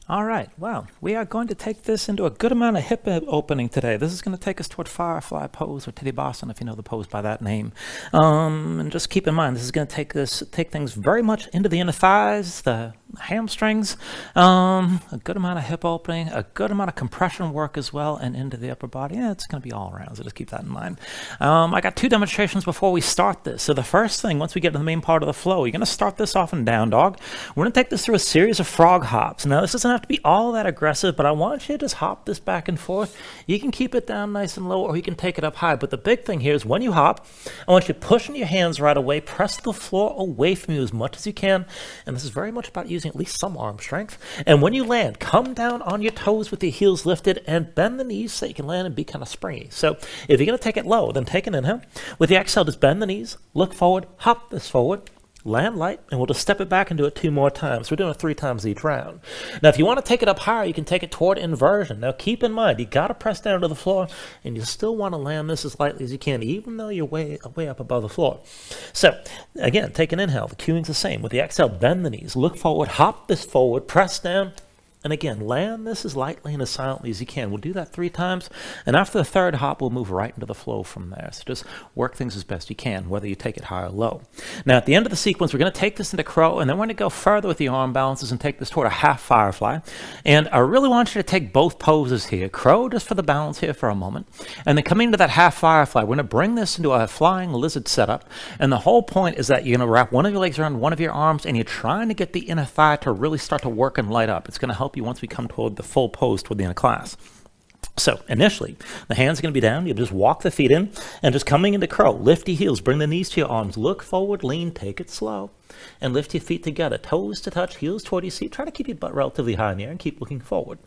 All right, well, we are going to take this into a good amount of hip opening today. This is going to take us toward Firefly pose or Tittibhasana, if you know the pose by that name. And just keep in mind, this is going to take things very much into the inner thighs, the hamstrings, a good amount of hip opening, a good amount of compression work as well, and into the upper body. Yeah, it's going to be all around, so just keep that in mind. I got two demonstrations before we start this. So the first thing, once we get to the main part of the flow, you're going to start this off in down dog. We're going to take this through a series of frog hops. Now, this doesn't have to be all that aggressive, but I want you to just hop this back and forth. You can keep it down nice and low, or you can take it up high. But the big thing here is when you hop, I want you pushing your hands right away, press the floor away from you as much as you can. And this is very much about using at least some arm strength. And when you land, come down on your toes with your heels lifted and bend the knees so you can land and be kind of springy. So if you're going to take it low, then take an inhale. With the exhale, just bend the knees, look forward, hop this forward, land light, and we'll just step it back and do it 2 more times. We're doing it 3 times each round. Now, if you want to take it up higher, you can take it toward inversion. Now, keep in mind, you got to press down to the floor, and you still want to land this as lightly as you can, even though you're way up above the floor. So, again, take an inhale. The cueing's the same. With the exhale, bend the knees, look forward, hop this forward, press down, and again, land this as lightly and as silently as you can. We'll do that 3 times. And after the third hop, we'll move right into the flow from there. So just work things as best you can, whether you take it high or low. Now, at the end of the sequence, we're going to take this into crow, and then we're going to go further with the arm balances and take this toward a half firefly. And I really want you to take both poses here. Crow just for the balance here for a moment. And then coming into that half firefly, we're going to bring this into a flying lizard setup. And the whole point is that you're going to wrap one of your legs around one of your arms, and you're trying to get the inner thigh to really start to work and light up. It's going to help you once we come toward the full pose toward the end of class. So initially, the hands are going to be down. You just walk the feet in and just coming into crow. Lift your heels, bring the knees to your arms, look forward, lean, take it slow, and lift your feet together, toes to touch, heels toward your seat. Try to keep your butt relatively high in the air and keep looking forward.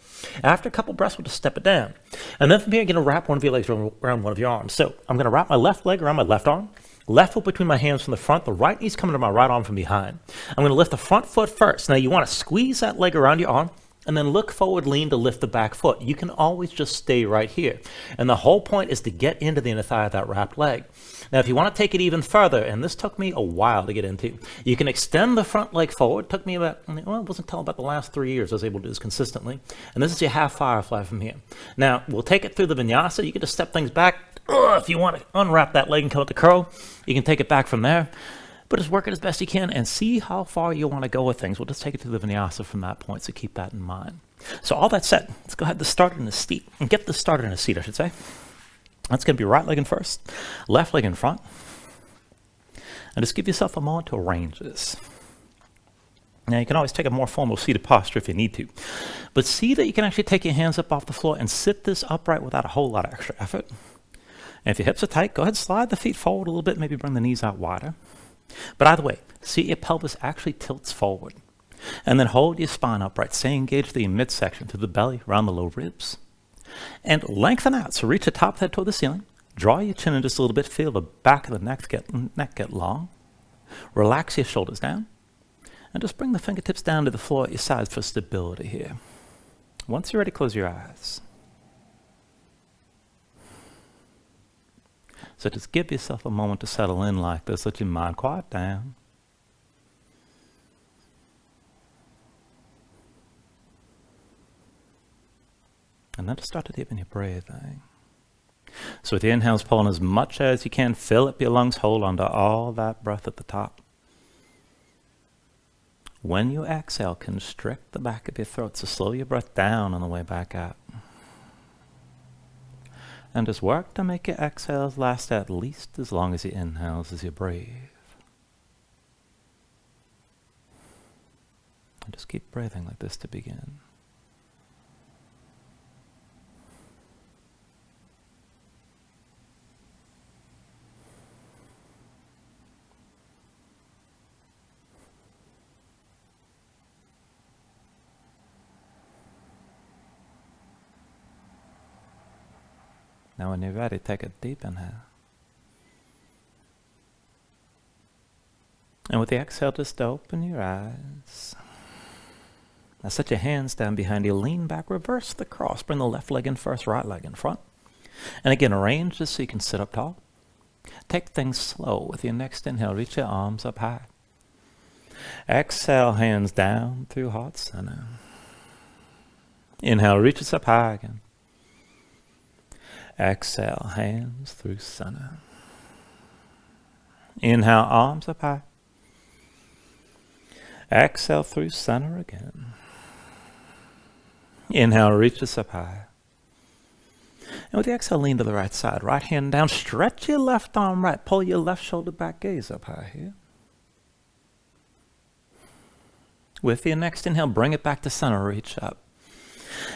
After a couple breaths, we'll just step it down. And then from here, you're going to wrap one of your legs around one of your arms. So I'm going to wrap my left leg around my left arm, left foot between my hands from the front, the right knee's coming to my right arm from behind. I'm going to lift the front foot first. Now you want to squeeze that leg around your arm, and then look forward, lean to lift the back foot. You can always just stay right here. And the whole point is to get into the inner thigh of that wrapped leg. Now, if you want to take it even further, and this took me a while to get into, you can extend the front leg forward. It took me about, well, it wasn't until about the last 3 years I was able to do this consistently. And this is your half firefly from here. Now, we'll take it through the vinyasa. You can just step things back. If you want to unwrap that leg and come up to crow, you can take it back from there. But just work it as best you can and see how far you want to go with things. We'll just take it to the vinyasa from that point, so keep that in mind. So all that said, let's go ahead and start in the seat. And get this started in a seat, I should say. That's going to be right leg in first, left leg in front. And just give yourself a moment to arrange this. Now, you can always take a more formal seated posture if you need to. But see that you can actually take your hands up off the floor and sit this upright without a whole lot of extra effort. And if your hips are tight, go ahead and slide the feet forward a little bit, maybe bring the knees out wider. But either way, see your pelvis actually tilts forward. And then hold your spine upright. Stay engaged through your midsection, through the belly, around the low ribs. And lengthen out. So reach the top of the head toward the ceiling. Draw your chin in just a little bit. Feel the back of the neck get long. Relax your shoulders down. And just bring the fingertips down to the floor at your sides for stability here. Once you're ready, close your eyes. So just give yourself a moment to settle in like this. Let your mind quiet down. And then just start to deepen your breathing. So with your inhales, pull in as much as you can. Fill up your lungs. Hold on to all that breath at the top. When you exhale, constrict the back of your throat. So slow your breath down on the way back out. And just work to make your exhales last at least as long as your inhales as you breathe. And just keep breathing like this to begin. Now when you're ready, take a deep inhale. And with the exhale, just open your eyes. Now set your hands down behind you, lean back, reverse the cross. Bring the left leg in first, right leg in front. And again, arrange this so you can sit up tall. Take things slow. With your next inhale, reach your arms up high. Exhale, hands down through heart center. Inhale, reach us up high again. Exhale, hands through center. Inhale, arms up high. Exhale through center again. Inhale, reach us up high. And with the exhale, lean to the right side. Right hand down, stretch your left arm right. Pull your left shoulder back, gaze up high here. With your next inhale, bring it back to center, reach up.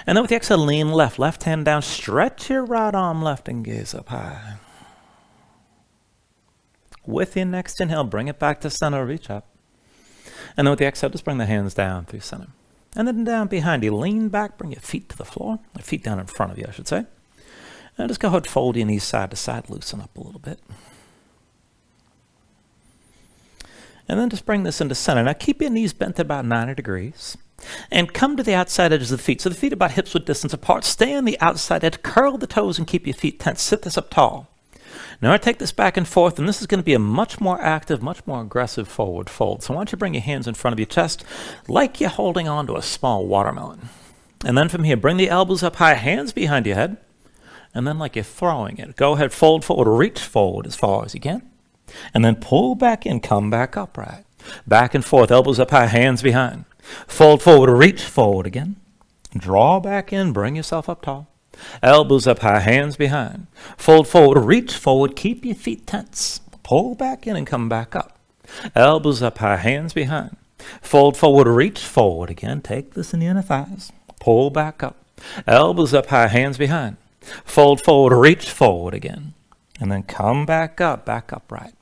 And then with the exhale, lean left. Left hand down, stretch your right arm left and gaze up high. With your next inhale, bring it back to center, reach up. And then with the exhale, just bring the hands down through center. And then down behind you, lean back, bring your feet to the floor. Your feet down in front of you, I should say. And just go ahead, fold your knees side to side, loosen up a little bit. And then just bring this into center. Now keep your knees bent at about 90 degrees. And come to the outside edges of the feet. So the feet are about hips width distance apart. Stay on the outside edge, curl the toes and keep your feet tense. Sit this up tall. Now I take this back and forth, and this is going to be a much more active, much more aggressive forward fold. So why don't you bring your hands in front of your chest like you're holding on to a small watermelon. And then from here, bring the elbows up high, hands behind your head. And then like you're throwing it, go ahead, fold forward, reach forward as far as you can. And then pull back in, come back upright. Back and forth, elbows up high, hands behind. Fold forward, reach forward again. Draw back in, bring yourself up tall. Elbows up high, hands behind. Fold forward, reach forward, keep your feet tense. Pull back in and come back up. Elbows up high, hands behind. Fold forward, reach forward again. Take this in the inner thighs. Pull back up. Elbows up high, hands behind. Fold forward, reach forward again. And then come back upright.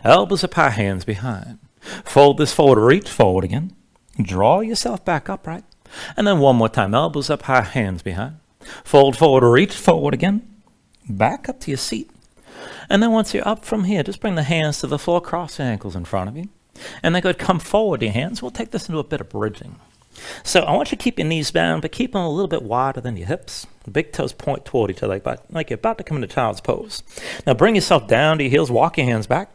Elbows up high, hands behind. Fold this forward, reach forward again. Draw yourself back upright. And then one more time, elbows up high, hands behind. Fold forward, reach forward again. Back up to your seat. And then once you're up from here, just bring the hands to the floor, cross the ankles in front of you. And then go come forward your hands. We'll take this into a bit of bridging. So I want you to keep your knees down, but keep them a little bit wider than your hips. The big toes point toward each other like you're about to come into child's pose. Now bring yourself down to your heels, walk your hands back.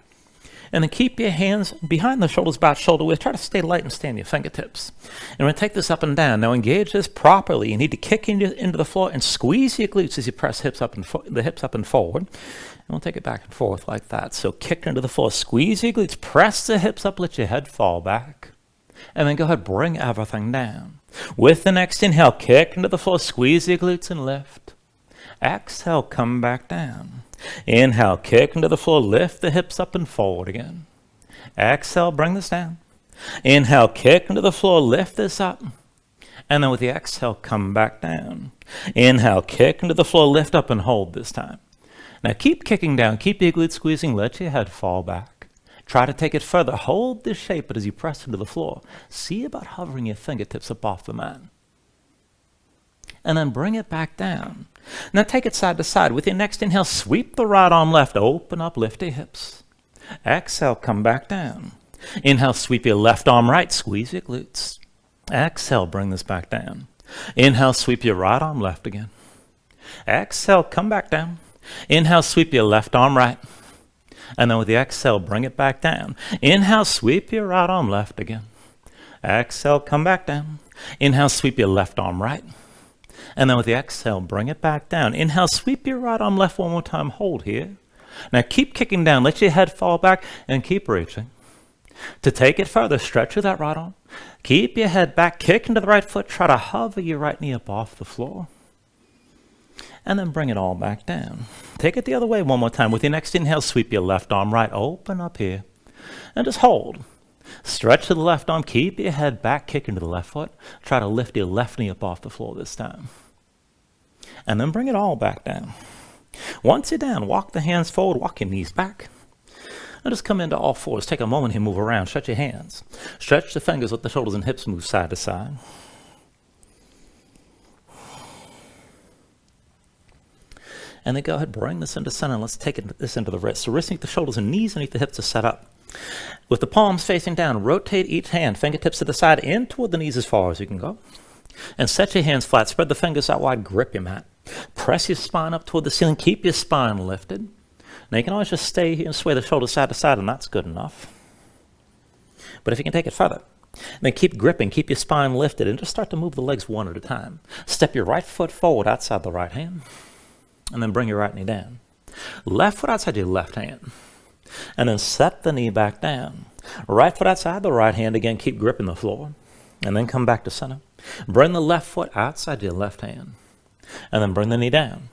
And then keep your hands behind the shoulders, about shoulder width. Try to stay light and stay on your fingertips. And we're going to take this up and down. Now engage this properly. You need to kick into the floor and squeeze your glutes as you press the hips up and forward. And we'll take it back and forth like that. So kick into the floor, squeeze your glutes, press the hips up, let your head fall back. And then go ahead, bring everything down. With the next inhale, kick into the floor, squeeze your glutes and lift. Exhale, come back down. Inhale, kick into the floor, lift the hips up and forward again. Exhale, bring this down. Inhale, kick into the floor, lift this up. And then with the exhale, come back down. Inhale, kick into the floor, lift up and hold this time. Now keep kicking down, keep your glutes squeezing, let your head fall back. Try to take it further, hold this shape, but as you press into the floor, see about hovering your fingertips up off the mat. And then bring it back down. Now take it side to side. With your next inhale, sweep the right arm left, open up, lift your hips. Exhale, come back down. Inhale, sweep your left arm right, squeeze your glutes. Exhale, bring this back down. Inhale, sweep your right arm left again. Exhale, come back down. Inhale, sweep your left arm right. And then with the exhale, bring it back down. Inhale, sweep your right arm left again. Exhale, come back down. Inhale, sweep your left arm right. And then with the exhale, bring it back down. Inhale, sweep your right arm left one more time. Hold here. Now keep kicking down. Let your head fall back and keep reaching. To take it further, stretch with that right arm. Keep your head back. Kick into the right foot. Try to hover your right knee up off the floor. And then bring it all back down. Take it the other way one more time. With your next inhale, sweep your left arm right. Open up here. And just hold. Stretch to the left arm. Keep your head back. Kick into the left foot. Try to lift your left knee up off the floor this time. And then bring it all back down. Once you're down, walk the hands forward. Walk your knees back. And just come into all fours. Take a moment here. Move around. Stretch your hands. Stretch the fingers. Let the shoulders and hips move side to side. And then go ahead, bring this into center. Let's take this into the wrist. So wrists underneath the shoulders and knees underneath the hips are set up. With the palms facing down, rotate each hand, fingertips to the side, in toward the knees as far as you can go. And set your hands flat. Spread the fingers out wide. Grip your mat. Press your spine up toward the ceiling. Keep your spine lifted. Now you can always just stay here and sway the shoulders side to side, and that's good enough. But if you can take it further, And then keep gripping, keep your spine lifted, and just start to move the legs one at a time. Step your right foot forward outside the right hand, and then bring your right knee down. Left foot outside your left hand, and then set the knee back down. Right foot outside the right hand, again, keep gripping the floor, and then come back to center. Bring the left foot outside your left hand, and then bring the knee down.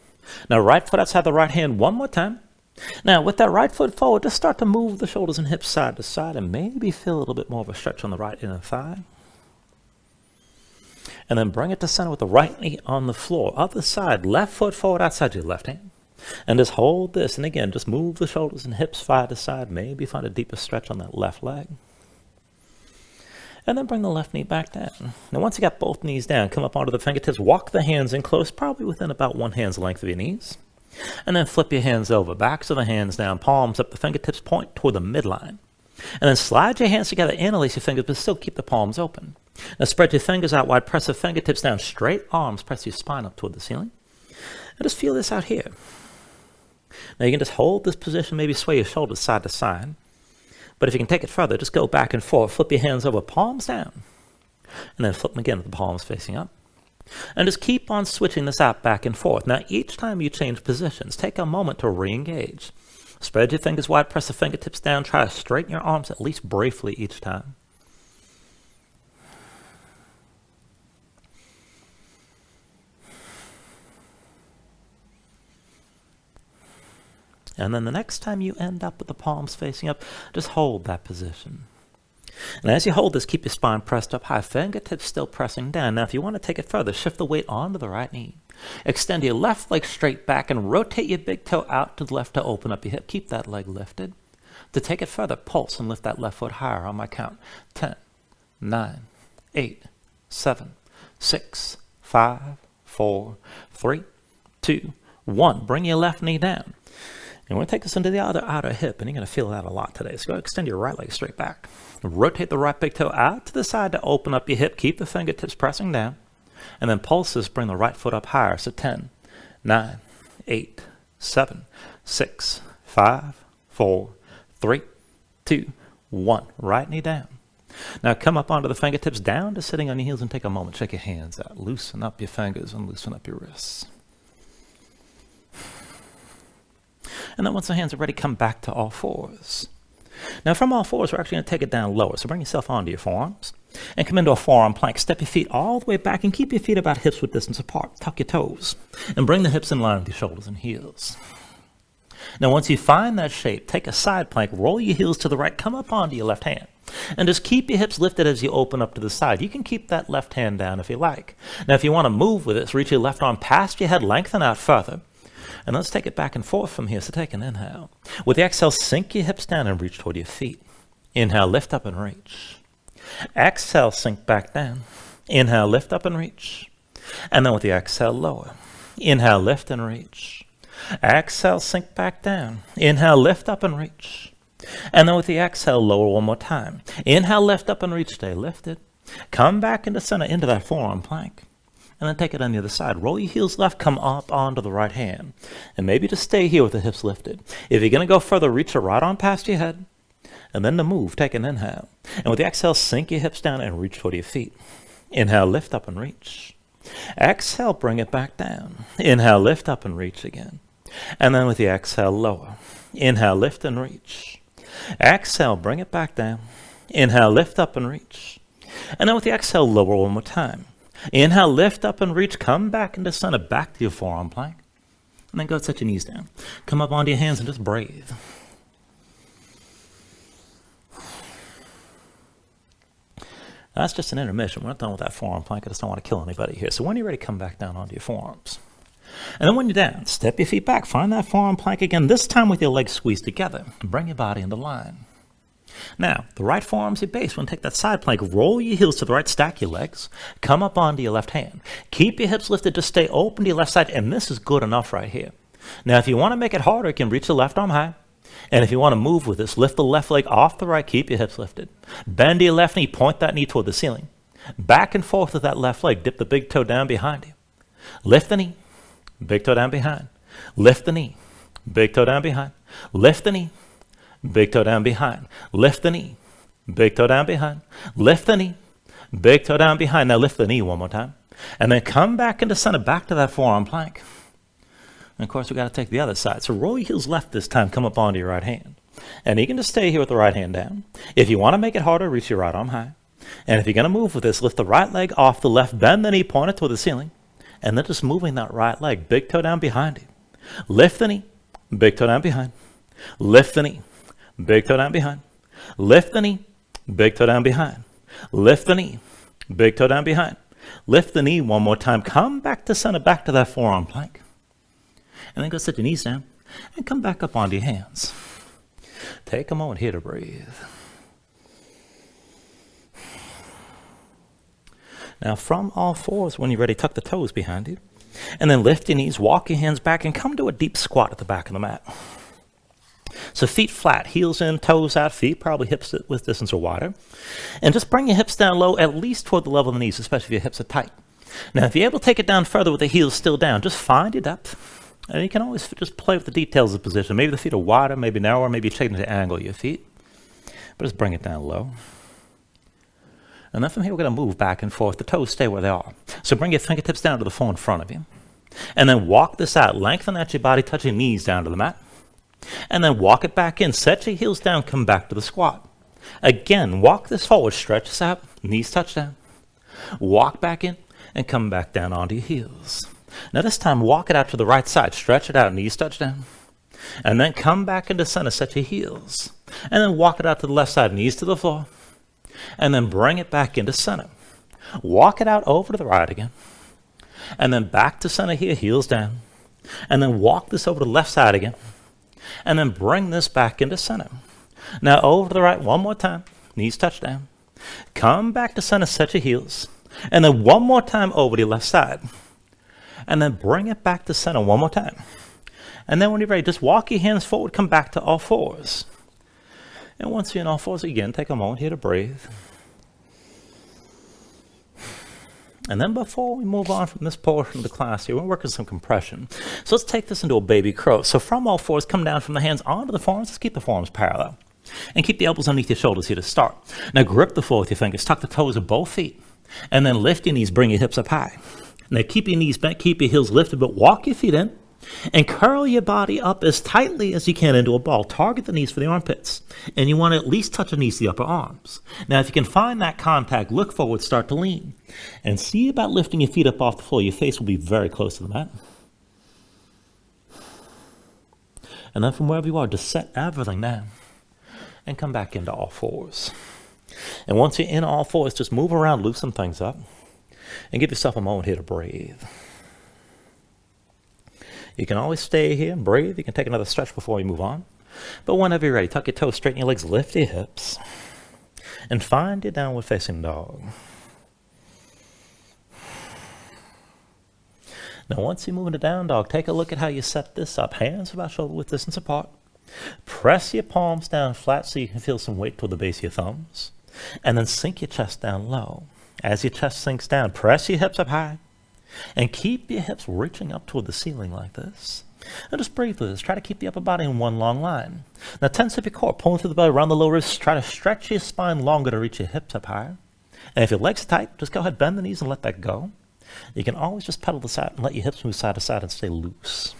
Now, right foot outside the right hand one more time. Now, with that right foot forward, just start to move the shoulders and hips side to side, and maybe feel a little bit more of a stretch on the right inner thigh. And then bring it to center with the right knee on the floor. Other side, left foot forward outside your left hand. And just hold this, and again, just move the shoulders and hips side to side. Maybe find a deeper stretch on that left leg. And then bring the left knee back down. Now, once you got both knees down, come up onto the fingertips, walk the hands in close, probably within about one hand's length of your knees. And then flip your hands over, backs of the hands down, palms up, the fingertips point toward the midline. And then slide your hands together, interlace your fingers, but still keep the palms open. Now spread your fingers out wide, press the fingertips down, straight arms, press your spine up toward the ceiling. And just feel this out here. Now you can just hold this position, maybe sway your shoulders side to side. But if you can take it further, just go back and forth, flip your hands over, palms down. And then flip them again with the palms facing up. And just keep on switching this out back and forth. Now, each time you change positions, take a moment to re-engage. Spread your fingers wide, press the fingertips down, try to straighten your arms at least briefly each time. And then the next time you end up with the palms facing up, just hold that position. And as you hold this, keep your spine pressed up high, fingertips still pressing down. Now, if you want to take it further, shift the weight onto the right knee. Extend your left leg straight back and rotate your big toe out to the left to open up your hip. Keep that leg lifted. To take it further, pulse and lift that left foot higher on my count. 10, 9, 8, 7, 6, 5, 4, 3, 2, 1. Bring your left knee down. And we're going to take this into the other outer hip, and you're going to feel that a lot today. So go extend your right leg straight back. Rotate the right big toe out to the side to open up your hip. Keep the fingertips pressing down. And then pulses, bring the right foot up higher. So 10, 9, 8, 7, 6, 5, 4, 3, 2, 1. Right knee down. Now come up onto the fingertips, down to sitting on your heels, and take a moment. Shake your hands out. Loosen up your fingers and loosen up your wrists. And then once the hands are ready, come back to all fours. Now from all fours, we're actually going to take it down lower. So bring yourself onto your forearms and come into a forearm plank. Step your feet all the way back and keep your feet about hips width distance apart. Tuck your toes and bring the hips in line with your shoulders and heels. Now once you find that shape, take a side plank, roll your heels to the right, come up onto your left hand. And just keep your hips lifted as you open up to the side. You can keep that left hand down if you like. Now if you want to move with it, reach your left arm past your head, lengthen out further. And let's take it back and forth from here. So take an inhale. With the exhale, sink your hips down and reach toward your feet. Inhale, lift up and reach. Exhale, sink back down. Inhale, lift up and reach. And then with the exhale, lower. Inhale, lift and reach. Exhale, sink back down. Inhale, lift up and reach. And then with the exhale, lower one more time. Inhale, lift up and reach. Stay lifted. Come back into center, into that forearm plank. And then take it on the other side. Roll your heels left, come up onto the right hand. And maybe just stay here with the hips lifted. If you're going to go further, reach the right arm past your head. And then to move, take an inhale. And with the exhale, sink your hips down and reach toward your feet. Inhale, lift up and reach. Exhale, bring it back down. Inhale, lift up and reach again. And then with the exhale, lower. Inhale, lift and reach. Exhale, bring it back down. Inhale, lift up and reach. And then with the exhale, lower one more time. Inhale, lift up and reach. Come back into center, back to your forearm plank. And then go set your knees down. Come up onto your hands and just breathe. That's just an intermission. We're not done with that forearm plank. I just don't want to kill anybody here. So when you're ready, come back down onto your forearms. And then when you're down, step your feet back. Find that forearm plank again, this time with your legs squeezed together. And bring your body into line. Now, the right forearm's your base. We're going to take that side plank, roll your heels to the right, stack your legs, come up onto your left hand. Keep your hips lifted, just stay open to your left side, and this is good enough right here. Now, if you want to make it harder, you can reach the left arm high. And if you want to move with this, lift the left leg off the right, keep your hips lifted. Bend your left knee, point that knee toward the ceiling. Back and forth with that left leg, dip the big toe down behind you. Lift the knee, big toe down behind. Lift the knee, big toe down behind. Lift the knee. Big toe down behind. Lift the knee. big toe down behind. Lift the knee, big toe down behind. Now lift the knee one more time. And then come back into center, back to that forearm plank. And of course, we got to take the other side. So roll your heels left this time, come up onto your right hand. And you can just stay here with the right hand down. If you want to make it harder, reach your right arm high. And if you're going to move with this, lift the right leg off the left, bend the knee, point it toward the ceiling. And then just moving that right leg, big toe down behind you. Lift the knee, big toe down behind. Lift the knee, big toe down behind. Lift the knee, big toe down behind. Lift the knee, big toe down behind. Lift the knee one more time. Come back to center, back to that forearm plank. And then go sit your knees down and come back up onto your hands. Take a moment here to breathe. Now from all fours, when you're ready, tuck the toes behind you. And then lift your knees, walk your hands back, and come to a deep squat at the back of the mat. So feet flat, heels in, toes out, feet probably hips width distance or wider. And just bring your hips down low, at least toward the level of the knees, especially if your hips are tight. Now, if you're able to take it down further with the heels still down, just find your depth. And you can always just play with the details of the position. Maybe the feet are wider, maybe narrower, maybe you're changing the angle of your feet. But just bring it down low. And then from here, we're going to move back and forth. The toes stay where they are. So bring your fingertips down to the floor in front of you. And then walk this out. Lengthen out your body, touch your knees down to the mat. And then walk it back in. Set your heels down, come back to the squat. Again, walk this forward, stretch this out, knees touch down. Walk back in and come back down onto your heels. Now this time, walk it out to the right side, stretch it out, knees touch down. And then come back into center, set your heels. And then walk it out to the left side, knees to the floor. And then bring it back into center. Walk it out over to the right again. And then back to center here, heels down. And then walk this over to the left side again. And then bring this back into center. Now over to the right one more time. Knees touch down. Come back to center, set your heels. And then one more time over to your left side. And then bring it back to center one more time. And then when you're ready, just walk your hands forward, come back to all fours. And once you're in all fours again, take a moment here to breathe. And then before we move on from this portion of the class here, we're working some compression. So let's take this into a baby crow. So from all fours, come down from the hands onto the forearms. Let's keep the forearms parallel. And keep the elbows underneath your shoulders here to start. Now grip the floor with your fingers. Tuck the toes of both feet. And then lift your knees, bring your hips up high. Now keep your knees bent, keep your heels lifted, but walk your feet in. And curl your body up as tightly as you can into a ball. Target the knees for the armpits. And you want to at least touch the knees to the upper arms. Now, if you can find that contact, look forward, start to lean. And see about lifting your feet up off the floor. Your face will be very close to the mat. And then from wherever you are, just set everything down. And come back into all fours. And once you're in all fours, just move around, loosen things up. And give yourself a moment here to breathe. You can always stay here and breathe. You can take another stretch before you move on. But whenever you're ready, tuck your toes, straighten your legs, lift your hips, and find your downward facing dog. Now, once you move into down dog, take a look at how you set this up. Hands about shoulder width distance apart. Press your palms down flat so you can feel some weight toward the base of your thumbs. And then sink your chest down low. As your chest sinks down, press your hips up high. And keep your hips reaching up toward the ceiling like this. And just breathe with this. Try to keep the upper body in one long line. Now tense up your core, pulling through the belly, around the low ribs. Try to stretch your spine longer to reach your hips up higher. And if your legs are tight, just go ahead, bend the knees and let that go. You can always just pedal the side and let your hips move side to side and stay loose.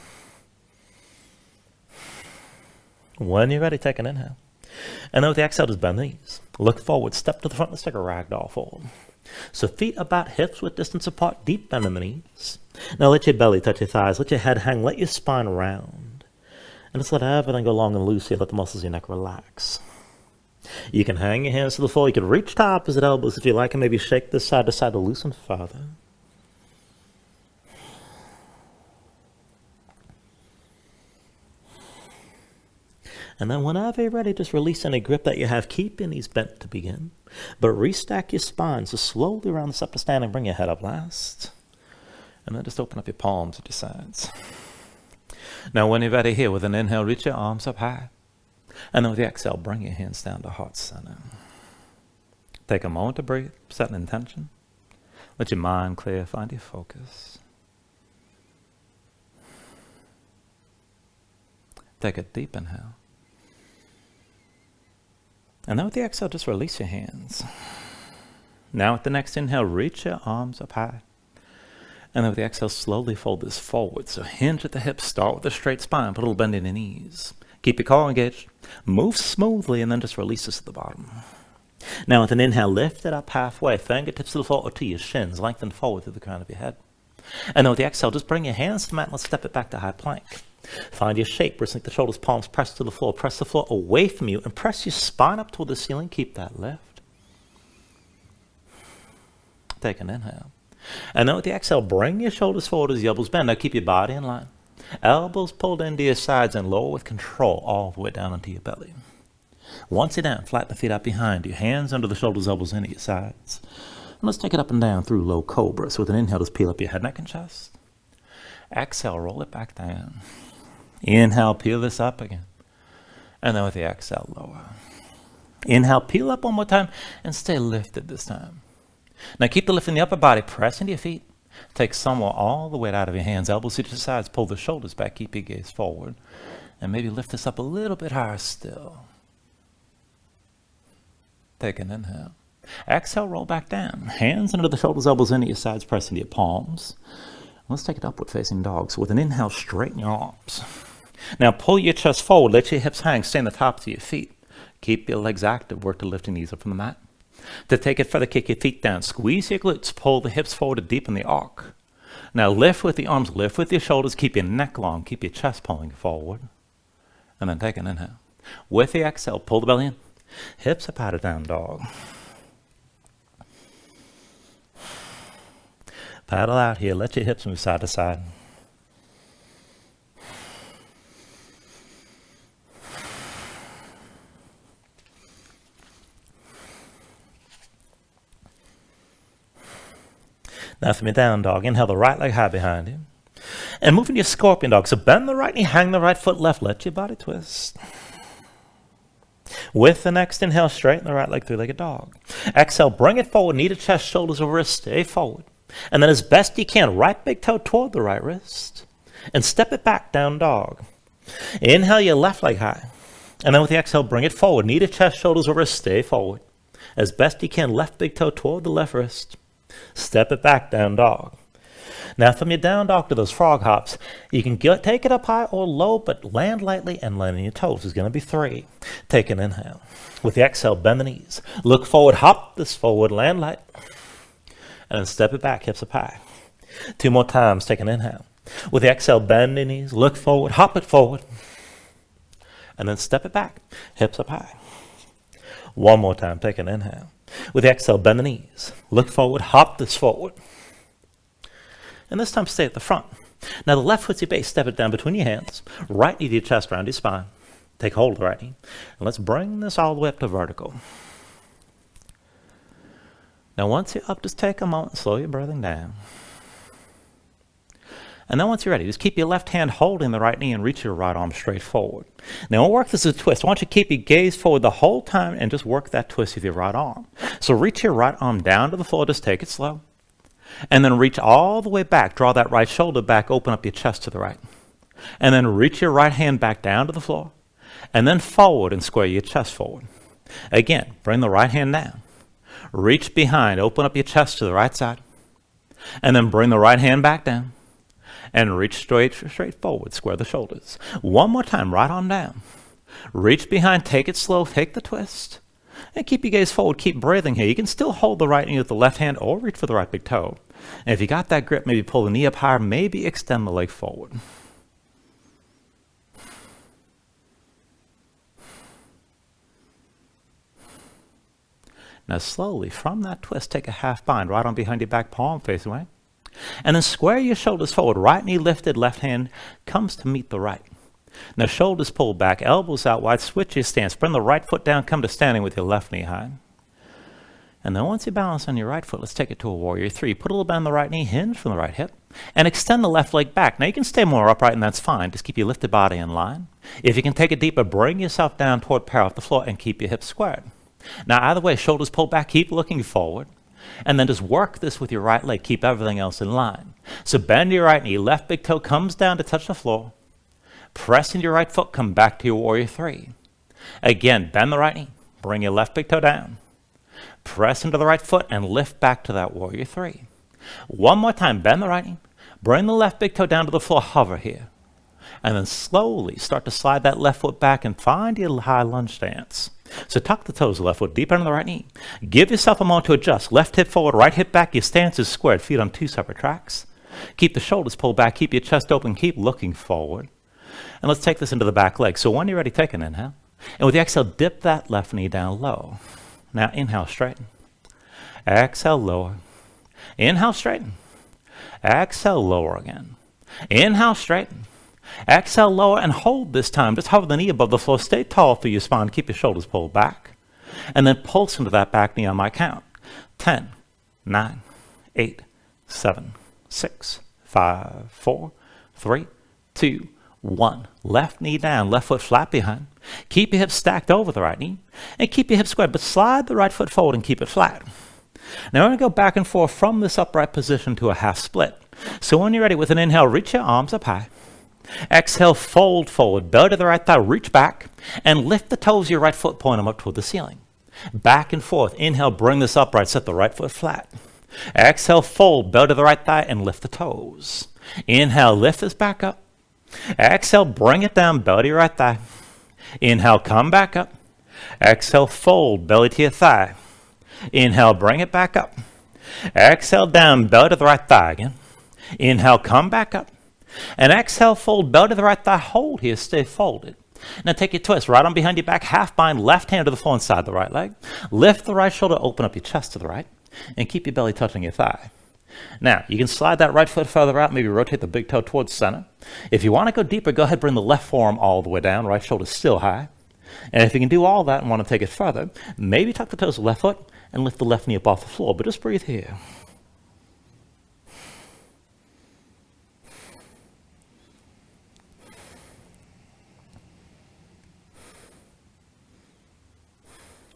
When you're ready, take an inhale. And then with the exhale, just bend the knees. Look forward, step to the front, let's take a ragdoll forward. So feet about hips width distance apart, deep bend in the knees. Now let your belly touch your thighs, let your head hang, let your spine round. And just let everything go long and loose here, let the muscles of your neck relax. You can hang your hands to the floor, you can reach to opposite elbows if you like, and maybe shake this side to side to loosen further. And then whenever you're ready, just release any grip that you have. Keep your knees bent to begin. But restack your spine. So slowly round this up to standing. Bring your head up last. And then just open up your palms at your sides. Now when you're ready here, with an inhale, reach your arms up high. And then with the exhale, bring your hands down to heart center. Take a moment to breathe. Set an intention. Let your mind clear. Find your focus. Take a deep inhale. And then with the exhale, just release your hands. Now with the next inhale, reach your arms up high. And then with the exhale, slowly fold this forward. So hinge at the hips, start with a straight spine, put a little bend in the knees. Keep your core engaged, move smoothly, and then just release this at the bottom. Now with an inhale, lift it up halfway, fingertips to the floor or to your shins, lengthen forward through the crown of your head. And then with the exhale, just bring your hands to the mat and let's step it back to high plank. Find your shape, wrist the shoulders, palms press to the floor, press the floor away from you, and press your spine up toward the ceiling, keep that lift. Take an inhale. And then with the exhale, bring your shoulders forward as the elbows bend. Now keep your body in line. Elbows pulled into your sides and lower with control all the way down into your belly. Once you're down, flatten the feet out behind you. Hands under the shoulders, elbows into your sides. And let's take it up and down through low cobra. So with an inhale, just peel up your head, neck, and chest. Exhale, roll it back down. Inhale, peel this up again. And then with the exhale, lower. Inhale, peel up one more time and stay lifted this time. Now keep the lift in the upper body, press into your feet. Take some or all the weight out of your hands, elbows to the sides, pull the shoulders back, keep your gaze forward. And maybe lift this up a little bit higher still. Take an inhale. Exhale, roll back down. Hands under the shoulders, elbows into your sides, press into your palms. Let's take it upward facing dog. So with an inhale, straighten your arms. Now pull your chest forward, let your hips hang, stay on the tops of your feet. Keep your legs active, work to lift your knees up from the mat. To take it further, kick your feet down, squeeze your glutes, pull the hips forward to deepen the arc. Now lift with the arms, lift with your shoulders, keep your neck long, keep your chest pulling forward. And then take an inhale. With the exhale, pull the belly in, hips up out of down dog. Paddle out here, let your hips move side to side. Now from your down dog, inhale the right leg high behind you. And move into your scorpion dog. So bend the right knee, hang the right foot left, let your body twist. With the next inhale, straighten the right leg, three-legged dog. Exhale, bring it forward, knee to chest, shoulders over wrist, stay forward. And then as best you can, right big toe toward the right wrist. And step it back, down dog. Inhale your left leg high. And then with the exhale, bring it forward, knee to chest, shoulders over wrist, stay forward. As best you can, left big toe toward the left wrist. Step it back, down dog. Now from your down dog to those frog hops, you can take it up high or low, but land lightly and land on your toes. There's going to be 3. Take an inhale. With the exhale, bend the knees. Look forward, hop this forward, land light. And then step it back, hips up high. 2 more times, take an inhale. With the exhale, bend the knees, look forward, hop it forward. And then step it back, hips up high. 1 more time, take an inhale. With the exhale, bend the knees, look forward, hop this forward. And this time stay at the front. Now the left foot's your base, step it down between your hands. Right knee to your chest, around your spine. Take hold of the right knee. And let's bring this all the way up to vertical. Now once you're up, just take a moment and slow your breathing down. And then once you're ready, just keep your left hand holding the right knee and reach your right arm straight forward. Now we'll work this as a twist. I want you to keep your gaze forward the whole time and just work that twist with your right arm. So reach your right arm down to the floor, just take it slow. And then reach all the way back, draw that right shoulder back, open up your chest to the right. And then reach your right hand back down to the floor. And then forward and square your chest forward. Again, bring the right hand down. Reach behind, open up your chest to the right side. And then bring the right hand back down. And reach straight forward, square the shoulders. 1 more time, right arm down. Reach behind, take it slow, take the twist. And keep your gaze forward, keep breathing here. You can still hold the right knee with the left hand or reach for the right big toe. And if you got that grip, maybe pull the knee up higher, maybe extend the leg forward. Now slowly, from that twist, take a half bind, right arm behind your back, palm face away. And then square your shoulders forward, right knee lifted, left hand comes to meet the right. Now shoulders pulled back, elbows out wide, switch your stance. Bring the right foot down, come to standing with your left knee high. And then once you balance on your right foot, let's take it to a warrior 3. Put a little bend on the right knee, hinge from the right hip, and extend the left leg back. Now you can stay more upright and that's fine. Just keep your lifted body in line. If you can take it deeper, bring yourself down toward parallel with the floor and keep your hips squared. Now either way, shoulders pulled back, keep looking forward. And then just work this with your right leg, keep everything else in line. So bend your right knee, left big toe comes down to touch the floor. Press into your right foot, come back to your warrior 3. Again, bend the right knee, Bring your left big toe down. Press into the right foot and lift back to that warrior three. One more time, bend the right knee. Bring the left big toe down to the floor, hover here. And then slowly start to slide that left foot back and find your high lunge stance. So tuck the toes, left foot deeper into the right knee. Give yourself a moment to adjust. Left hip forward, right hip back. Your stance is squared, feet on two separate tracks. Keep the shoulders pulled back, keep your chest open, keep looking forward. And let's take this into the back leg. So when you're ready, take an inhale. And with the exhale, dip that left knee down low. Now inhale, straighten. Exhale, lower. Inhale, straighten. Exhale, lower again. Inhale, straighten. Exhale, lower, and hold this time. Just hover the knee above the floor. Stay tall through your spine. Keep your shoulders pulled back. And then pulse into that back knee on my count. 10, 9, 8, 7, 6, 5, 4, 3, 2, 1. Left knee down, left foot flat behind. Keep your hips stacked over the right knee. And keep your hips squared, but slide the right foot forward and keep it flat. Now we're going to go back and forth from this upright position to a half split. So when you're ready, with an inhale, reach your arms up high. Exhale, fold forward, belly to the right thigh, reach back, and lift the toes of your right foot, point them up toward the ceiling. Back and forth. Inhale, bring this upright, set the right foot flat. Exhale, fold, belly to the right thigh, and lift the toes. Inhale, lift this back up. Exhale, bring it down, belly to your right thigh. Inhale, come back up. Exhale, fold, belly to your thigh. Inhale, bring it back up. Exhale, down, belly to the right thigh again. Inhale, come back up. And exhale, fold, belly to the right thigh, hold here, stay folded. Now take your twist, right arm behind your back, half bind, left hand to the floor inside the right leg. Lift the right shoulder, open up your chest to the right, and keep your belly touching your thigh. Now, you can slide that right foot further out, maybe rotate the big toe towards center. If you want to go deeper, go ahead, bring the left forearm all the way down, right shoulder still high. And if you can do all that and want to take it further, maybe tuck the toes of the left foot and lift the left knee up off the floor, but just breathe here.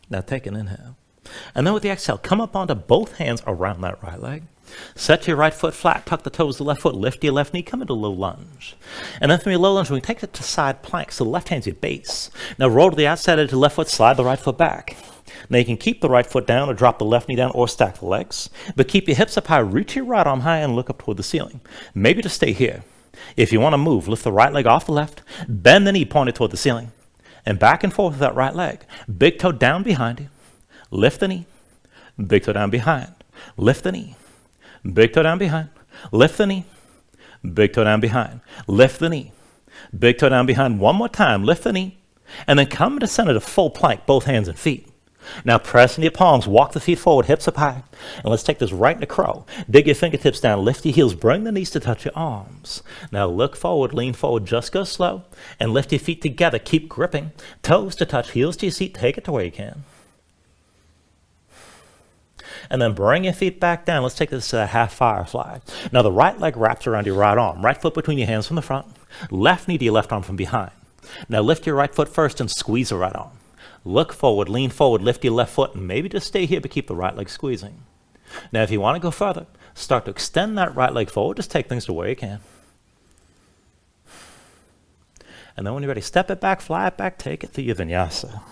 Now take an inhale. And then with the exhale, come up onto both hands around that right leg. Set your right foot flat, tuck the toes of the left foot, lift your left knee, come into low lunge. And then from your low lunge, we take it to side plank, so the left hand's your base. Now roll to the outside edge of the left foot, slide the right foot back. Now you can keep the right foot down or drop the left knee down or stack the legs. But keep your hips up high, reach your right arm high and look up toward the ceiling. Maybe just stay here. If you want to move, lift the right leg off the left, bend the knee pointed toward the ceiling. And back and forth with that right leg. Big toe down behind you. Lift the knee. Big toe down behind. Lift the knee. Big toe down behind. Lift the knee. Big toe down behind. Lift the knee. Big toe down behind. One more time. Lift the knee. And then come to center to full plank, both hands and feet. Now press into your palms. Walk the feet forward, hips up high. And let's take this right into crow. Dig your fingertips down. Lift your heels. Bring the knees to touch your arms. Now look forward, lean forward. Just go slow. And lift your feet together. Keep gripping. Toes to touch, heels to your seat. Take it to where you can. And then bring your feet back down. Let's take this half firefly. Now the right leg wraps around your right arm. Right foot between your hands from the front. Left knee to your left arm from behind. Now lift your right foot first and squeeze the right arm. Look forward, lean forward, lift your left foot, and maybe just stay here, but keep the right leg squeezing. Now if you want to go further, start to extend that right leg forward. Just take things to where you can. And then when you're ready, step it back, fly it back, take it through your vinyasa.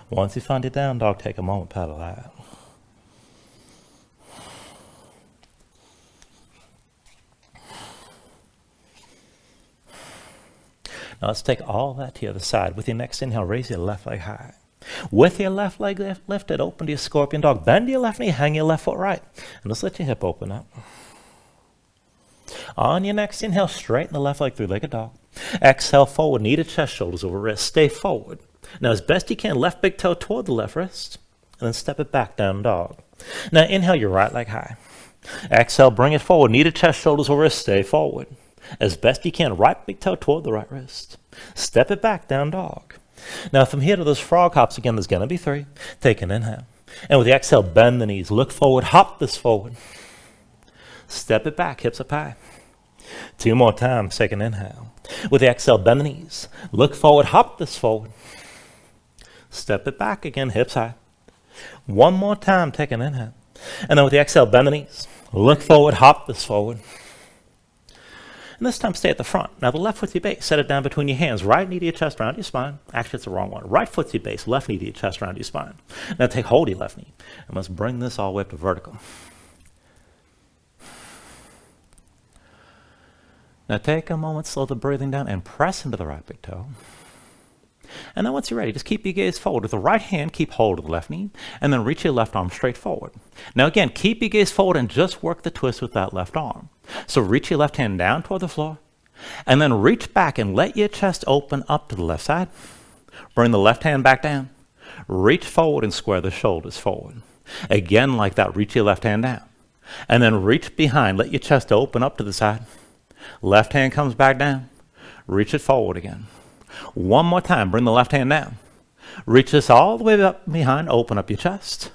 Once you find your down dog, take a moment, paddle out. Now let's take all that to the other side. With your next inhale, raise your left leg high. With your left leg lifted, open to your scorpion dog. Bend your left knee, hang your left foot right. And just let your hip open up. On your next inhale, straighten the left leg, three-legged dog. Exhale, forward, knee to chest, shoulders over wrist. Stay forward. Now as best you can, left big toe toward the left wrist. And then step it back, down dog. Now inhale your right leg high. Exhale, bring it forward, knee to chest, shoulders over wrist. Stay forward. As best you can, right big toe toward the right wrist. Step it back, down dog. Now from here to those frog hops again, there's going to be 3. Take an inhale. And with the exhale, bend the knees. Look forward, hop this forward. Step it back, hips up high. 2 more times, take an inhale. With the exhale, bend the knees. Look forward, hop this forward. Step it back again, hips high. 1 more time, take an inhale. And then with the exhale, bend the knees. Look forward, hop this forward. And this time, stay at the front. Now, the left foot to your base. Set it down between your hands. Right knee to your chest, around your spine. Actually, it's the wrong one. Right foot to your base. Left knee to your chest, around your spine. Now, take hold of your left knee. And let's bring this all the way up to vertical. Now, take a moment, slow the breathing down, and press into the right big toe. And then once you're ready, just keep your gaze forward. With the right hand, keep hold of the left knee, and then reach your left arm straight forward. Now again, keep your gaze forward and just work the twist with that left arm. So reach your left hand down toward the floor, and then reach back and let your chest open up to the left side. Bring the left hand back down. Reach forward and square the shoulders forward. Again, like that, reach your left hand down. And then reach behind, let your chest open up to the side. Left hand comes back down. Reach it forward again. One more time, bring the left hand down. Reach this all the way up behind, open up your chest.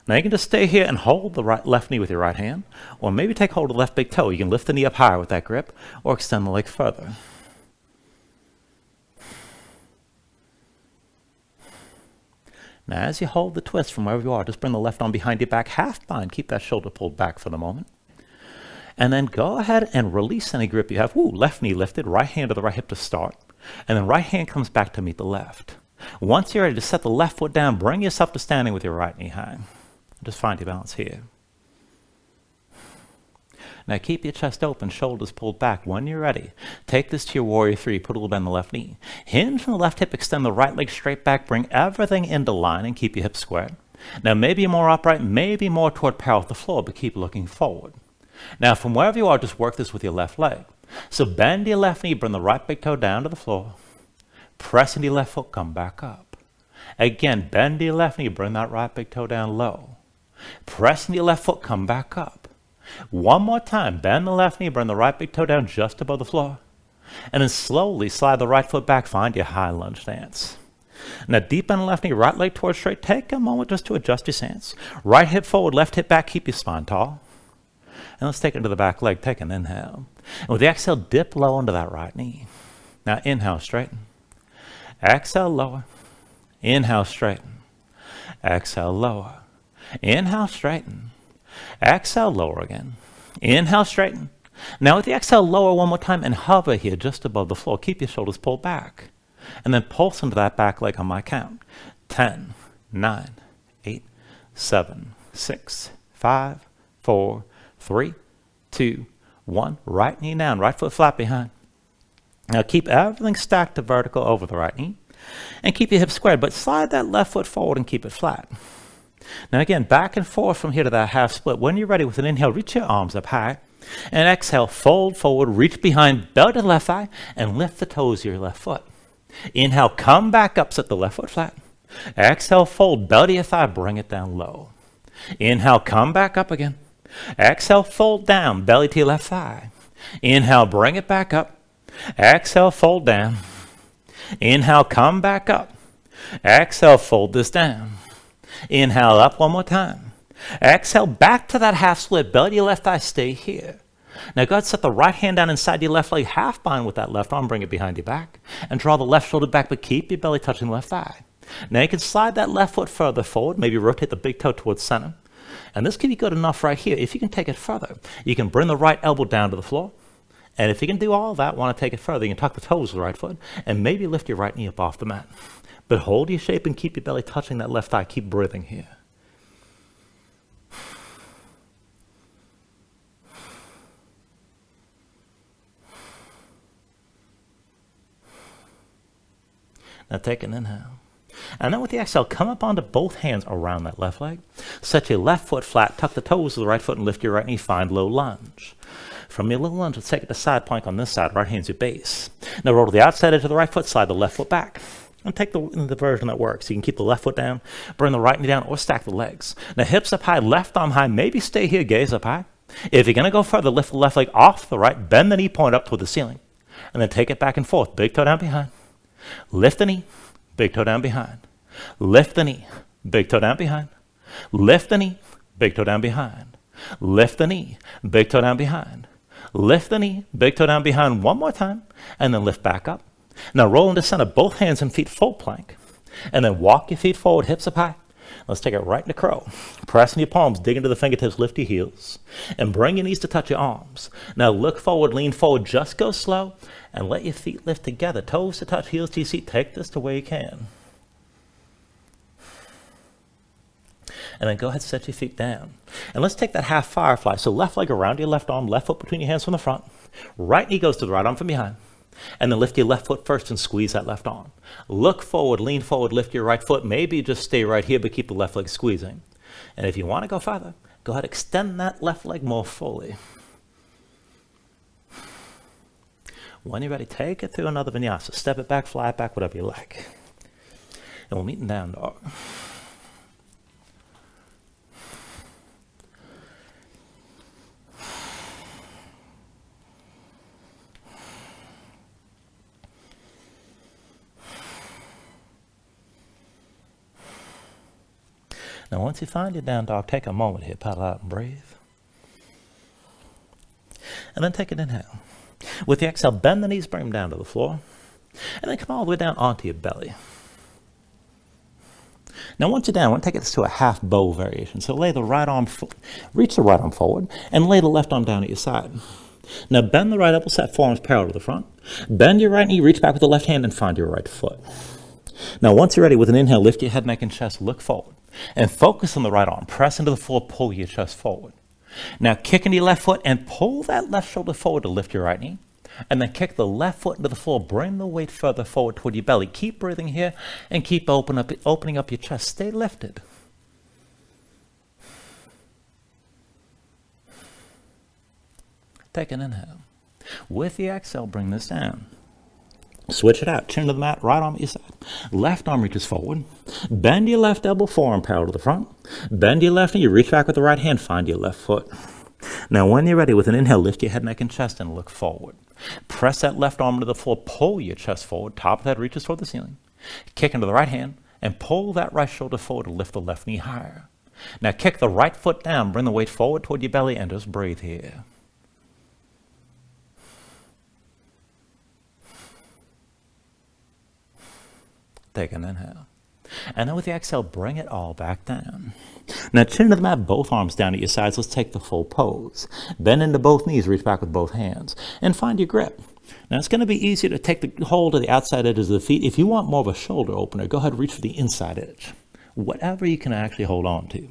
Now you can just stay here and hold the left knee with your right hand, or maybe take hold of the left big toe. You can lift the knee up higher with that grip, or extend the leg further. Now as you hold the twist from wherever you are, just bring the left arm behind your back, half bind, keep that shoulder pulled back for the moment. And then go ahead and release any grip you have. Woo, left knee lifted, right hand to the right hip to start. And then right hand comes back to meet the left. Once you're ready to set the left foot down, bring yourself to standing with your right knee high. Just find your balance here. Now keep your chest open, shoulders pulled back. When you're ready, take this to your warrior three, put a little bend in the left knee. Hinge from the left hip, extend the right leg straight back, bring everything into line and keep your hips squared. Now maybe more upright, maybe more toward parallel with the floor, but keep looking forward. Now from wherever you are, just work this with your left leg. So bend your left knee, bring the right big toe down to the floor. Press into your left foot, come back up. Again, bend your left knee, bring that right big toe down low. Press into your left foot, come back up. One more time, bend the left knee, bring the right big toe down just above the floor. And then slowly slide the right foot back, find your high lunge stance. Now deep bend the left knee, right leg towards straight. Take a moment just to adjust your stance. Right hip forward, left hip back, keep your spine tall. And let's take it to the back leg, take an inhale. And with the exhale, dip low into that right knee. Now inhale, straighten. Exhale, lower. Inhale, straighten. Exhale, lower. Inhale, straighten. Exhale, lower again. Inhale, straighten. Now with the exhale, lower one more time and hover here just above the floor. Keep your shoulders pulled back. And then pulse into that back leg on my count. 10, 9, 8, 7, 6, 5, 4, 3, 2, 1. Right knee down, right foot flat behind. Now keep everything stacked to vertical over the right knee. And keep your hips squared, but slide that left foot forward and keep it flat. Now again, back and forth from here to that half split. When you're ready with an inhale, reach your arms up high. And exhale, fold forward, reach behind, belly to the left thigh, and lift the toes of your left foot. Inhale, come back up, set the left foot flat. Exhale, fold, belly to your thigh, bring it down low. Inhale, come back up again. Exhale, fold down, belly to your left thigh. Inhale, bring it back up. Exhale, fold down. Inhale, come back up. Exhale, fold this down. Inhale, up one more time. Exhale, back to that half split, belly to your left thigh, stay here. Now go ahead, set the right hand down inside your left leg, half bind with that left arm, bring it behind your back, and draw the left shoulder back, but keep your belly touching the left thigh. Now you can slide that left foot further forward, maybe rotate the big toe towards center. And this can be good enough right here. If you can take it further, you can bring the right elbow down to the floor. And if you can do all that, want to take it further, you can tuck the toes of the right foot and maybe lift your right knee up off the mat. But hold your shape and keep your belly touching that left thigh. Keep breathing here. Now take an inhale. And then with the exhale, come up onto both hands around that left leg. Set your left foot flat, tuck the toes of the right foot, and lift your right knee. Find low lunge. From your low lunge, let's take it to side plank on this side. Right hand's your base. Now roll to the outside edge of the right foot, slide the left foot back. And take the version that works. You can keep the left foot down, bring the right knee down, or stack the legs. Now hips up high, left arm high. Maybe stay here, gaze up high. If you're going to go further, lift the left leg off the right, bend the knee point up toward the ceiling. And then take it back and forth. Big toe down behind. Lift the knee. Big toe down behind. Lift the knee. Big toe down behind. Lift the knee. Big toe down behind. Lift the knee. Big toe down behind. Lift the knee. Big toe down behind one more time. And then lift back up. Now roll into center. Both hands and feet full plank. And then walk your feet forward, hips up high. Let's take it right into crow. Press in your palms, dig into the fingertips, lift your heels, and bring your knees to touch your arms. Now look forward, lean forward, just go slow, and let your feet lift together. Toes to touch, heels to your seat. Take this to where you can. And then go ahead and set your feet down. And let's take that half firefly. So left leg around your left arm, left foot between your hands from the front. Right knee goes to the right arm from behind. And then lift your left foot first and squeeze that left arm. Look forward, lean forward, lift your right foot. Maybe just stay right here, but keep the left leg squeezing. And if you want to go further, go ahead and extend that left leg more fully. When you're ready, take it through another vinyasa. Step it back, fly it back, whatever you like. And we'll meet in down dog. Now, once you find your down dog, take a moment here, paddle out and breathe. And then take an inhale. With the exhale, bend the knees, bring them down to the floor. And then come all the way down onto your belly. Now, once you're down, I want to take this to a half bow variation. So lay the right arm, reach the right arm forward, and lay the left arm down at your side. Now, bend the right elbow, set forearms parallel to the front. Bend your right knee, reach back with the left hand, and find your right foot. Now, once you're ready, with an inhale, lift your head, neck, and chest, look forward. And focus on the right arm. Press into the floor, pull your chest forward. Now kick into your left foot and pull that left shoulder forward to lift your right knee. And then kick the left foot into the floor. Bring the weight further forward toward your belly. Keep breathing here and keep opening up your chest. Stay lifted. Take an inhale. With the exhale, bring this down. Switch it out. Chin to the mat, right arm at your side. Left arm reaches forward. Bend your left elbow, forearm parallel to the front. Bend your left knee, you reach back with the right hand, find your left foot. Now when you're ready, with an inhale, lift your head, neck, and chest and look forward. Press that left arm to the floor, pull your chest forward, top of the head reaches toward the ceiling. Kick into the right hand and pull that right shoulder forward to lift the left knee higher. Now kick the right foot down, bring the weight forward toward your belly and just breathe here. Take an inhale. And then with the exhale, bring it all back down. Now chin to the mat, both arms down at your sides. Let's take the full pose. Bend into both knees, reach back with both hands, and find your grip. Now it's going to be easier to take the hold of the outside edges of the feet. If you want more of a shoulder opener, go ahead and reach for the inside edge. Whatever you can actually hold on to.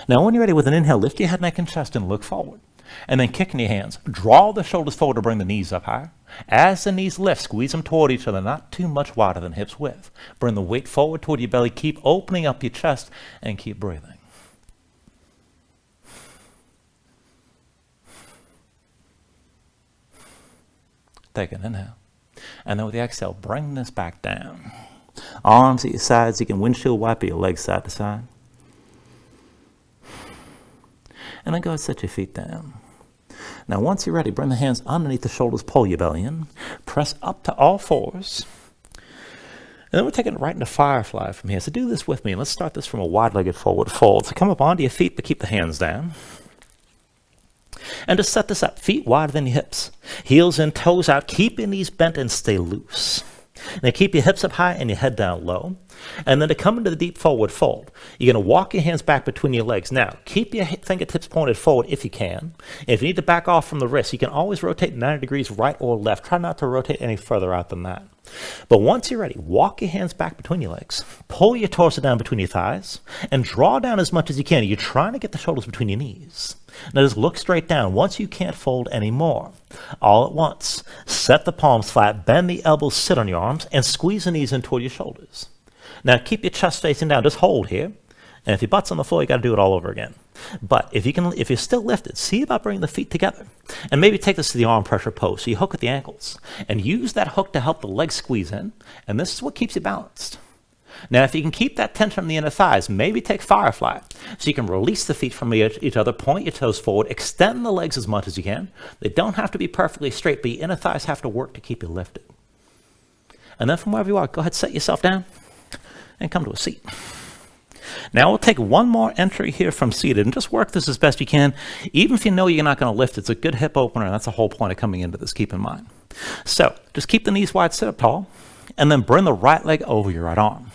Now when you're ready, with an inhale, lift your head, neck, and chest and look forward. And then kick in your hands. Draw the shoulders forward to bring the knees up higher. As the knees lift, squeeze them toward each other, not too much wider than hips width. Bring the weight forward toward your belly. Keep opening up your chest and keep breathing. Take an inhale. And then with the exhale, bring this back down. Arms at your sides. You can windshield wiper your legs side to side. And then go ahead and set your feet down. Now once you're ready, bring the hands underneath the shoulders, pull your belly in, press up to all fours. And then we're taking it right into Firefly from here. So do this with me. Let's start this from a wide-legged forward fold. So come up onto your feet, but keep the hands down. And just set this up, feet wider than your hips. Heels in, toes out, keep your knees bent and stay loose. Now keep your hips up high and your head down low. And then to come into the deep forward fold, you're going to walk your hands back between your legs. Now, keep your fingertips pointed forward if you can. If you need to back off from the wrist, you can always rotate 90 degrees right or left. Try not to rotate any further out than that. But once you're ready, walk your hands back between your legs. Pull your torso down between your thighs and draw down as much as you can. You're trying to get the shoulders between your knees. Now just look straight down once you can't fold anymore. All at once, set the palms flat, bend the elbows, sit on your arms, and squeeze the knees in toward your shoulders. Now keep your chest facing down, just hold here. And if your butt's on the floor, you got to do it all over again. But if you're still lifted, see about bringing the feet together. And maybe take this to the arm pressure pose. So you hook at the ankles and use that hook to help the legs squeeze in. And this is what keeps you balanced. Now, if you can keep that tension on the inner thighs, maybe take Firefly. So you can release the feet from each other, point your toes forward, extend the legs as much as you can. They don't have to be perfectly straight, but your inner thighs have to work to keep you lifted. And then from wherever you are, go ahead, set yourself down and come to a seat. Now we'll take one more entry here from seated and just work this as best you can. Even if you know you're not going to lift, it's a good hip opener, and that's the whole point of coming into this, keep in mind. So just keep the knees wide, sit up tall, and then bring the right leg over your right arm.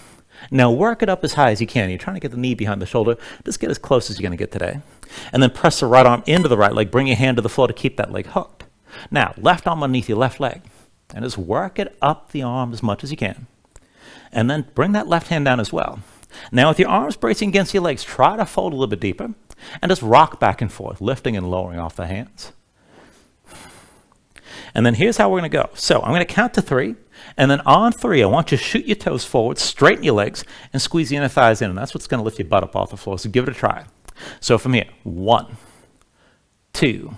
Now work it up as high as you can. You're trying to get the knee behind the shoulder. Just get as close as you're going to get today. And then press the right arm into the right leg. Bring your hand to the floor to keep that leg hooked. Now, left arm underneath your left leg. And just work it up the arm as much as you can. And then bring that left hand down as well. Now, with your arms bracing against your legs, try to fold a little bit deeper. And just rock back and forth, lifting and lowering off the hands. And then here's how we're going to go. So I'm going to count to 3. And then on 3, I want you to shoot your toes forward, straighten your legs, and squeeze your inner thighs in. And that's what's going to lift your butt up off the floor. So give it a try. So from here, 1, 2.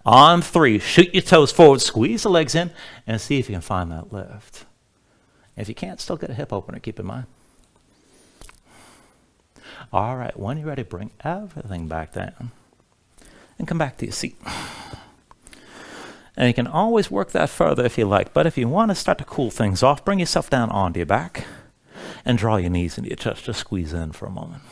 On 3, shoot your toes forward, squeeze the legs in, and see if you can find that lift. If you can't, still get a hip opener, keep in mind. All right, when you're ready, bring everything back down. And come back to your seat. And you can always work that further if you like, but if you want to start to cool things off, bring yourself down onto your back and draw your knees into your chest. Just squeeze in for a moment.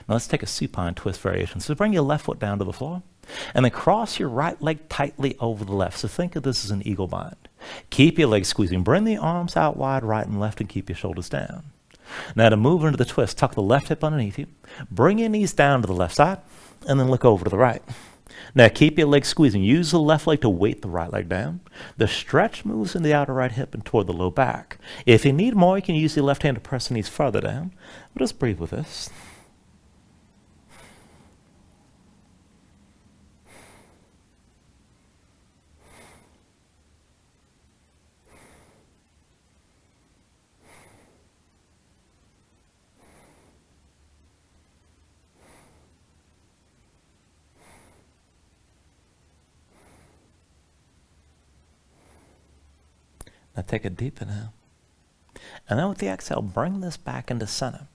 Now let's take a supine twist variation. So bring your left foot down to the floor and then cross your right leg tightly over the left. So think of this as an eagle bind. Keep your legs squeezing. Bring the arms out wide right and left and keep your shoulders down. Now to move into the twist, tuck the left hip underneath you. Bring your knees down to the left side and then look over to the right. Now keep your legs squeezing. Use the left leg to weight the right leg down. The stretch moves in the outer right hip and toward the low back. If you need more, you can use your left hand to press the knees further down. But just breathe with this. Now take a deep inhale. And then with the exhale, bring this back into center.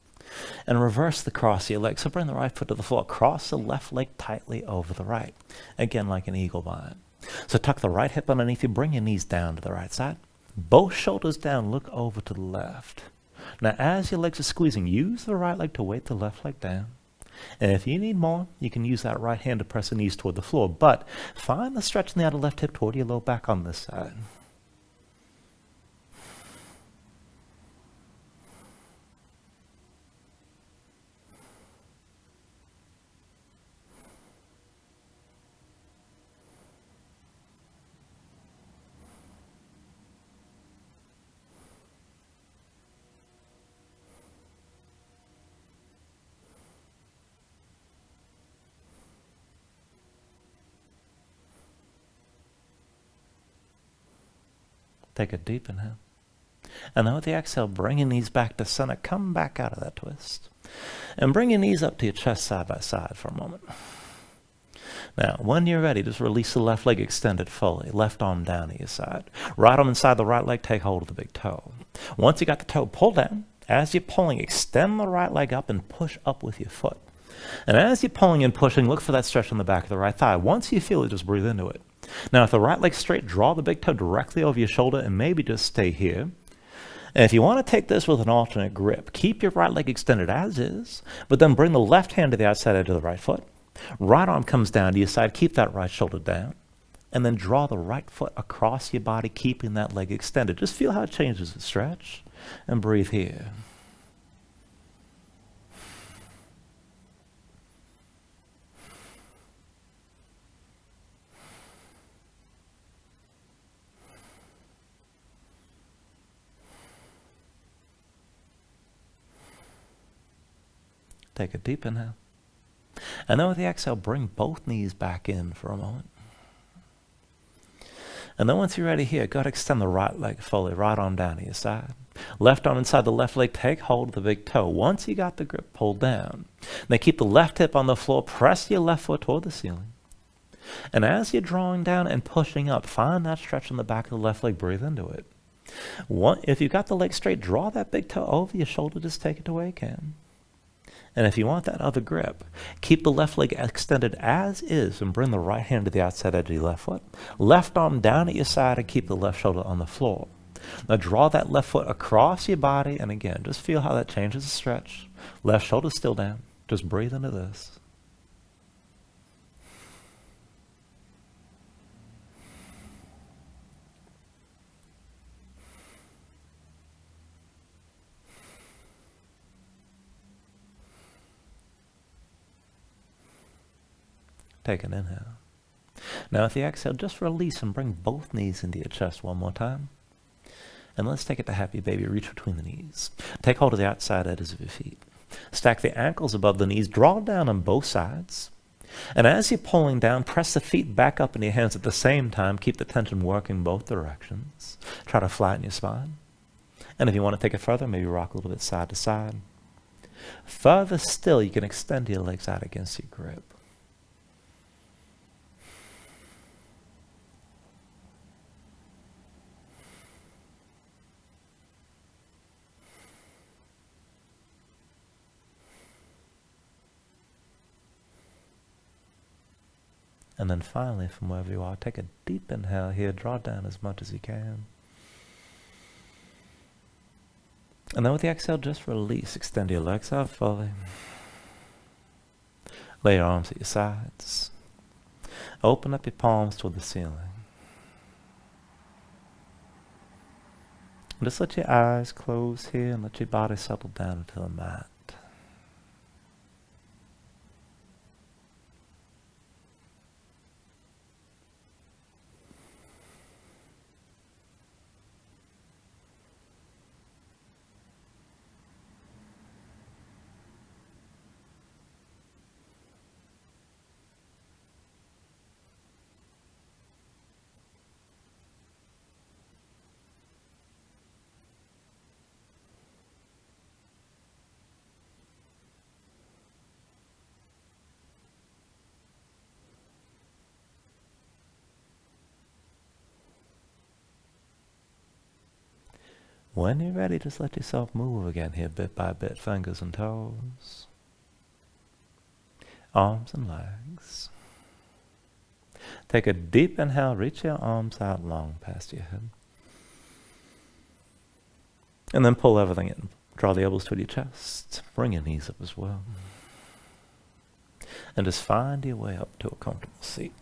And reverse the cross of your leg. So bring the right foot to the floor. Cross the left leg tightly over the right. Again, like an eagle bind. So tuck the right hip underneath you. Bring your knees down to the right side. Both shoulders down. Look over to the left. Now as your legs are squeezing, use the right leg to weight the left leg down. And if you need more, you can use that right hand to press the knees toward the floor. But find the stretch in the outer left hip toward your low back on this side. Take a deep inhale. And then with the exhale, bring your knees back to center. Come back out of that twist. And bring your knees up to your chest side by side for a moment. Now, when you're ready, just release the left leg extended fully. Left arm down to your side. Right arm inside the right leg, take hold of the big toe. Once you got the toe, pull down. As you're pulling, extend the right leg up and push up with your foot. And as you're pulling and pushing, look for that stretch on the back of the right thigh. Once you feel it, just breathe into it. Now, if the right leg's straight, draw the big toe directly over your shoulder and maybe just stay here. And if you want to take this with an alternate grip, keep your right leg extended as is, but then bring the left hand to the outside edge of the right foot. Right arm comes down to your side. Keep that right shoulder down. And then draw the right foot across your body, keeping that leg extended. Just feel how it changes the stretch. And breathe here. Take a deep inhale. And then with the exhale, bring both knees back in for a moment. And then once you're ready here, go ahead and extend the right leg fully, right arm down to your side. Left arm inside the left leg, take hold of the big toe. Once you got the grip, pull down. Now keep the left hip on the floor, press your left foot toward the ceiling. And as you're drawing down and pushing up, find that stretch on the back of the left leg, breathe into it. If you've got the leg straight, draw that big toe over your shoulder, just take it the way you can. And if you want that other grip, keep the left leg extended as is and bring the right hand to the outside edge of your left foot. Left arm down at your side and keep the left shoulder on the floor. Now draw that left foot across your body, and again, just feel how that changes the stretch. Left shoulder still down. Just breathe into this. Take an inhale. Now with the exhale, just release and bring both knees into your chest one more time. And let's take it to happy baby. Reach between the knees. Take hold of the outside edges of your feet. Stack the ankles above the knees. Draw down on both sides. And as you're pulling down, press the feet back up in your hands at the same time. Keep the tension working both directions. Try to flatten your spine. And if you want to take it further, maybe rock a little bit side to side. Further still, you can extend your legs out against your grip. And then finally, from wherever you are, take a deep inhale here. Draw down as much as you can. And then with the exhale, just release. Extend your legs out fully. Lay your arms at your sides. Open up your palms toward the ceiling. And just let your eyes close here and let your body settle down into the mat. When you're ready, just let yourself move again here, bit by bit, fingers and toes, arms and legs. Take a deep inhale, reach your arms out long past your head. And then pull everything in. Draw the elbows toward your chest, bring your knees up as well. And just find your way up to a comfortable seat.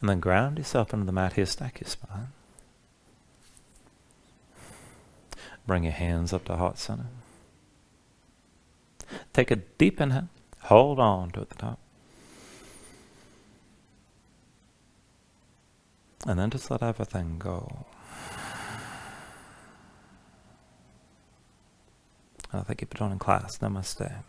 And then ground yourself into the mat here, stack your spine. Bring your hands up to heart center. Take a deep inhale, hold on to at the top. And then just let everything go. And I thank you for joining class. Namaste.